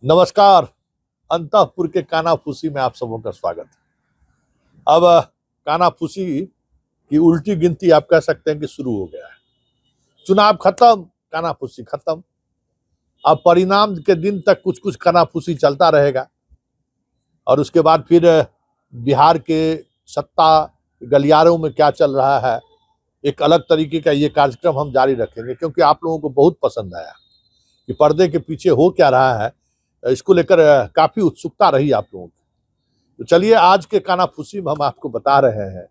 नमस्कार। अंतःपुर के कानाफूसी में आप सबों का स्वागत है। अब कानाफूसी की उल्टी गिनती आप कह सकते हैं कि शुरू हो गया है। चुनाव खत्म, कानाफूसी खत्म। अब परिणाम के दिन तक कुछ कुछ कानाफूसी चलता रहेगा और उसके बाद फिर बिहार के सत्ता गलियारों में क्या चल रहा है, एक अलग तरीके का ये कार्यक्रम हम जारी रखेंगे, क्योंकि आप लोगों को बहुत पसंद आया कि पर्दे के पीछे हो क्या रहा है। इसको लेकर काफी उत्सुकता रही आप लोगों की। तो चलिए, आज के कानाफूसी में हम आपको बता रहे हैं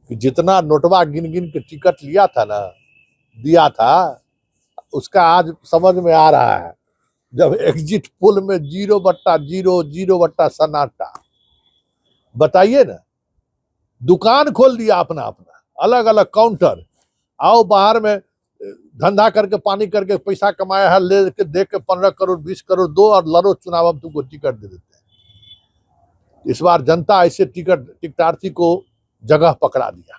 कि जितना नोटवा गिन गिन के टिकट लिया था ना, दिया था, उसका आज समझ में आ रहा है। जब एग्जिट पोल में 0/0 0/, सन्नाटा। बताइए ना, दुकान खोल दिया अपना अपना, अलग अलग काउंटर। आओ बाहर में धंधा करके पानी करके पैसा कमाया है, ले के दे के 15 करोड़ 20 करोड़ दो और लड़ो चुनाव, हम तुमको टिकट दे देते हैं। इस बार जनता ऐसे टिकटार्थी को जगह पकड़ा दिया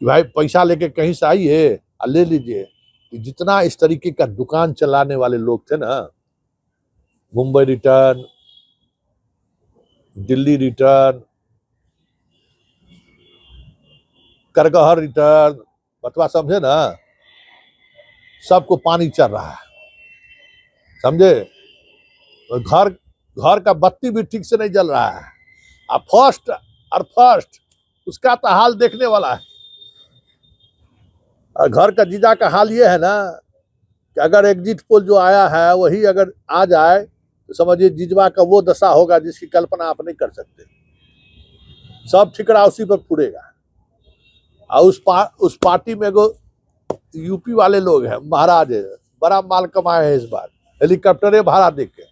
कि भाई पैसा लेके कहीं से आइए और ले लीजिए। जितना इस तरीके का दुकान चलाने वाले लोग थे ना, Mumbai return, Delhi return, Kargahar return, बतवा समझे ना, सबको पानी चल रहा है, समझे। घर घर का बत्ती भी ठीक से नहीं जल रहा है। अब फर्स्ट उसका तो हाल देखने वाला है। और घर का जीजा का हाल ये है ना कि अगर एग्जिट पोल जो आया है वही अगर आ जाए तो समझिए जीजवा का वो दशा होगा जिसकी कल्पना आप नहीं कर सकते। सब ठिकरा उसी पर फूटेगा। और उस पार्टी में एगो यूपी वाले लोग हैं, महाराज है, बड़ा माल कमाए हैं इस बार, हेलीकॉप्टरे भाड़ा देके।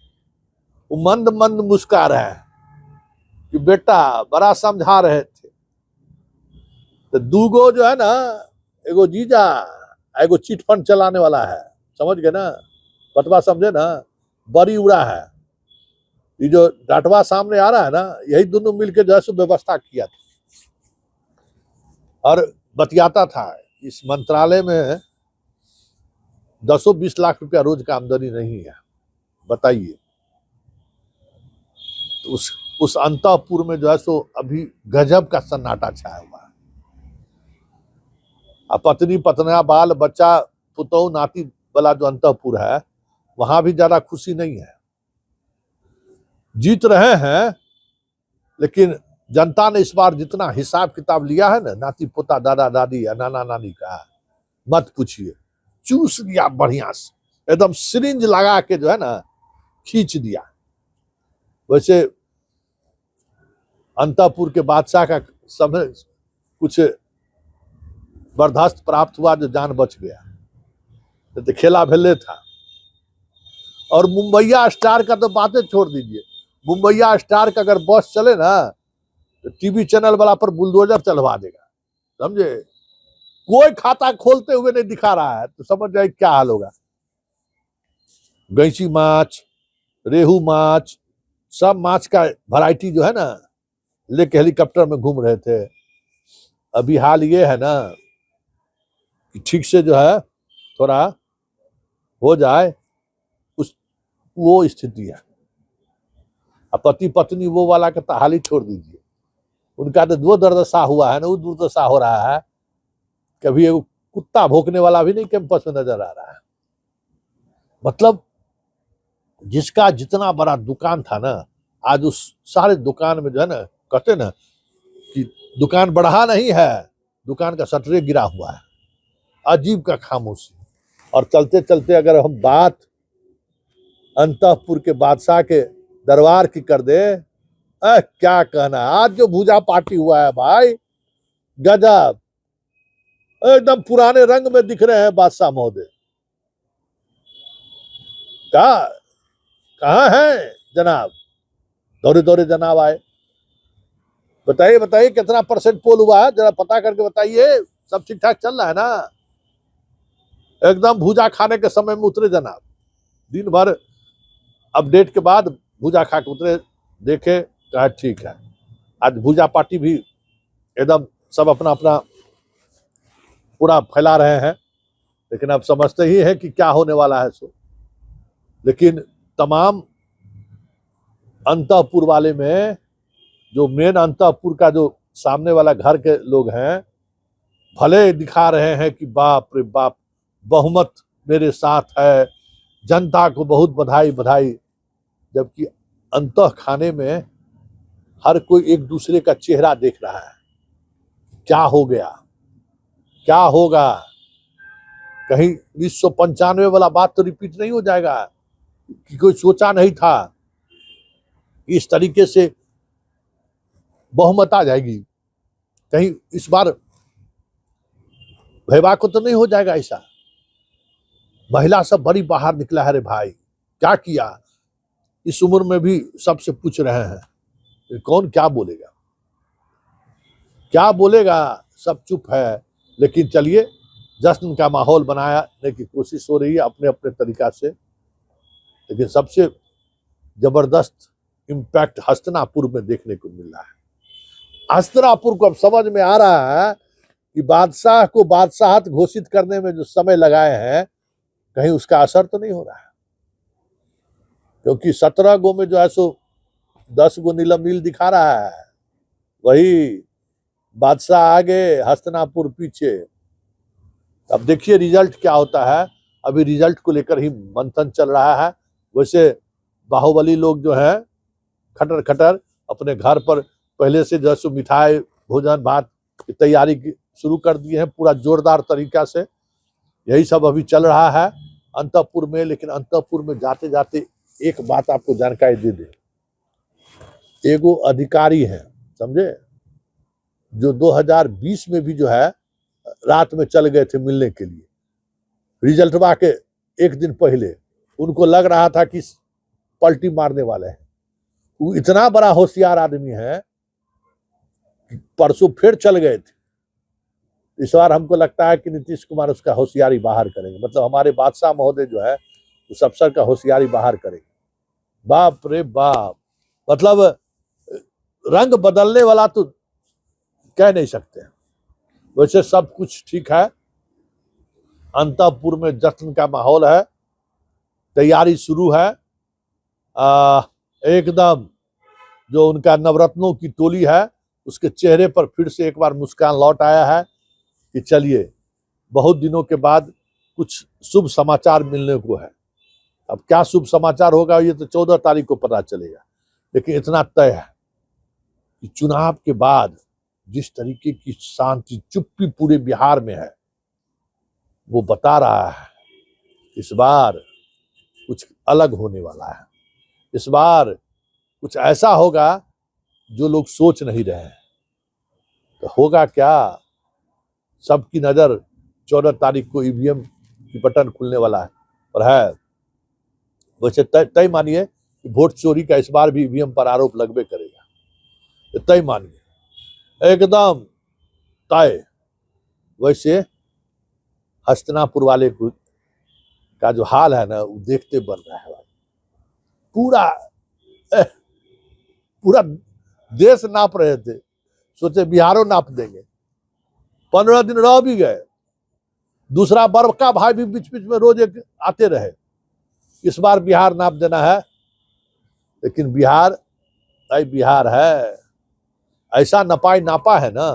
वो मंद मंद मुस्का रहे हैं कि बेटा बड़ा समझा रहे थे। तो दूगो जो है ना, एगो जीजा, एगो चिट फंड चलाने वाला है, समझ गए ना, बतवा समझे ना, बड़ी उड़ा है। ये जो डाटवा सामने आ रहा है ना, यही दोनों मिलकर जो है सो व्यवस्था किया था और बतियाता था इस मंत्रालय में 10-20 लाख रुपया रोज का आमदनी नहीं है। बताइए, तो उस अंतःपुर में जो है सो अभी गजब का सन्नाटा छाया हुआ है। पत्नी पतना बाल बच्चा पुतौ नाती वाला जो अंतःपुर है, वहां भी ज्यादा खुशी नहीं है। जीत रहे हैं, लेकिन जनता ने इस बार जितना हिसाब किताब लिया है ना, नाती पोता दादा दादी या नाना नानी का, मत पूछिए। चूस लिया बढ़िया से, एकदम सिरिंज लगा के जो है ना खींच दिया। वैसे अंतःपुर के बादशाह का समय कुछ बर्दाश्त प्राप्त हुआ, जो जान बच गया, तो खेला भेले था। और मुंबईया स्टार का तो बातें छोड़ दीजिए। मुंबईया स्टार का अगर बस चले ना तो टीवी चैनल वाला पर बुलडोजर चलवा देगा, समझे। कोई खाता खोलते हुए नहीं दिखा रहा है, तो समझ जाए क्या हाल होगा। गैंची माछ, रेहू माछ, सब माछ का वैरायटी जो है ना लेके हेलीकॉप्टर में घूम रहे थे। अभी हाल ये है ना कि ठीक से जो है थोड़ा हो जाए, उस वो स्थिति है। अब पति पत्नी वो वाला का हाल ही छोड़ दीजिए, उनका तो वो दुर्दशा हुआ है ना, वो दुर्दशा हो रहा है। कभी एक कुत्ता भौंकने वाला भी नहीं कैंपस में नजर आ रहा है। मतलब जिसका जितना बड़ा दुकान था ना, आज उस सारे दुकान में जो है ना, कहते ना कि दुकान बढ़ा नहीं है, दुकान का शटरे गिरा हुआ है। अजीब का खामोशी। और चलते चलते अगर हम बात अंतःपुर के बादशाह के दरबार की कर दे, क्या कहना। आज जो भूजा पार्टी हुआ है भाई, गजब, एकदम पुराने रंग में दिख रहे हैं बादशाह महोदय। कहाँ है जनाब? दौरे दौरे जनाब आए। बताइए बताइए कितना % पोल हुआ है, जरा पता करके बताइए। सब ठीक ठाक चल रहा है ना? एकदम भूजा खाने के समय में उतरे जनाब, दिन भर अपडेट के बाद भूजा खा के उतरे, देखे कहा ठीक है। आज भूजा पार्टी भी एकदम सब अपना अपना पूरा फैला रहे हैं, लेकिन अब समझते ही हैं कि क्या होने वाला है सो। लेकिन तमाम अंतःपुर वाले में जो मेन अंतःपुर का जो सामने वाला घर के लोग हैं, भले दिखा रहे हैं कि बाप रे बाप बहुमत मेरे साथ है, जनता को बहुत बधाई बधाई, जबकि अंतः खाने में हर कोई एक दूसरे का चेहरा देख रहा है। क्या हो गया, क्या होगा, कहीं 1995 वाला बात तो रिपीट नहीं हो जाएगा कि कोई सोचा नहीं था इस तरीके से बहुमत आ जाएगी, कहीं इस बार भैया को तो नहीं हो जाएगा ऐसा। महिला सब बड़ी बाहर निकला है, रे भाई क्या किया, इस उम्र में भी सबसे पूछ रहे हैं, कौन क्या बोलेगा, क्या बोलेगा, सब चुप है। लेकिन चलिए, जश्न का माहौल बनाने की कोशिश हो रही है अपने अपने तरीका से। लेकिन सबसे जबरदस्त इम्पैक्ट हस्तिनापुर में देखने को मिल रहा है। हस्तिनापुर को अब समझ में आ रहा है कि बादशाह को बादशाहत घोषित करने में जो समय लगाए हैं, कहीं उसका असर तो नहीं हो रहा है। क्योंकि 17 गो में जो है सो 10 गो नीलम नील दिखा रहा है, वही बादशाह आगे हस्तिनापुर पीछे। अब देखिए रिजल्ट क्या होता है। अभी रिजल्ट को लेकर ही मंथन चल रहा है। वैसे बाहुबली लोग जो है खटर खटर अपने घर पर पहले से जैसे मिठाई भोजन भात की तैयारी शुरू कर दिए हैं पूरा जोरदार तरीका से। यही सब अभी चल रहा है अंतःपुर में। लेकिन अंतःपुर में जाते जाते एक बात आपको जानकारी दे दे, एगो अधिकारी है समझे, जो 2020 में भी जो है रात में चल गए थे मिलने के लिए, रिजल्टवा के एक दिन पहले। उनको लग रहा था कि पलटी मारने वाले हैं। वो इतना बड़ा होशियार आदमी है कि परसों फिर चल गए थे। इस बार हमको लगता है कि नीतीश कुमार उसका होशियारी बाहर करेंगे, मतलब हमारे बादशाह महोदय जो है उस अफसर का होशियारी बाहर करेंगे। बाप रे बाप, मतलब रंग बदलने वाला तो कह नहीं सकते। वैसे सब कुछ ठीक है, अंतःपुर में जश्न का माहौल है, तैयारी शुरू है। एकदम जो उनका नवरत्नों की टोली है उसके चेहरे पर फिर से एक बार मुस्कान लौट आया है कि चलिए बहुत दिनों के बाद कुछ शुभ समाचार मिलने को है। अब क्या शुभ समाचार होगा ये तो 14 तारीख को पता चलेगा। लेकिन इतना तय है कि चुनाव के बाद जिस तरीके की शांति चुप्पी पूरे बिहार में है, वो बता रहा है इस बार कुछ अलग होने वाला है। इस बार कुछ ऐसा होगा जो लोग सोच नहीं रहे हैं। तो होगा क्या, सबकी नजर 14 तारीख को ईवीएम की बटन खुलने वाला है पर है। वैसे तय मानिए कि वोट चोरी का इस बार भी ईवीएम पर आरोप लगबे करेगा, तय मानिए एकदम तय। वैसे हस्तिनापुर वाले का जो हाल है ना, वो देखते बन रहा है। पूरा देश नाप रहे थे, सोचे बिहारों नाप देंगे। 15 दिन रह भी गए। दूसरा बड़का भाई भी बीच बीच में रोज एक आते रहे। इस बार बिहार नाप देना है। लेकिन बिहार बिहार है, ऐसा नपाई नापा है ना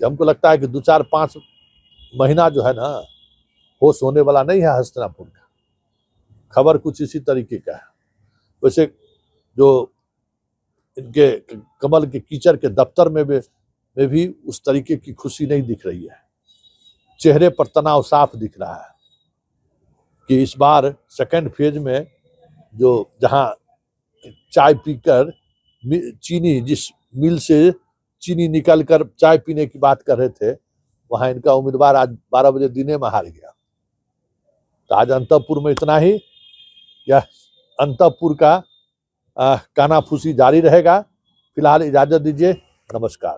कि हमको लगता है कि 2-4-5 महीना जो है ना होश होने वाला नहीं है हस्तिनापुर का। खबर कुछ इसी तरीके का है। वैसे जो इनके कमल के कीचड़ के दफ्तर में भी उस तरीके की खुशी नहीं दिख रही है। चेहरे पर तनाव साफ दिख रहा है कि इस बार सेकंड फेज में जो जहां चाय पीकर चीनी, जिस मिल से चीनी निकल कर चाय पीने की बात कर रहे थे, वहां इनका उम्मीदवार आज 12 बजे दिने में हार गया। तो आज अंतःपुर में इतना ही। यह अंतःपुर का कानाफूसी जारी रहेगा। फिलहाल इजाजत दीजिए, नमस्कार।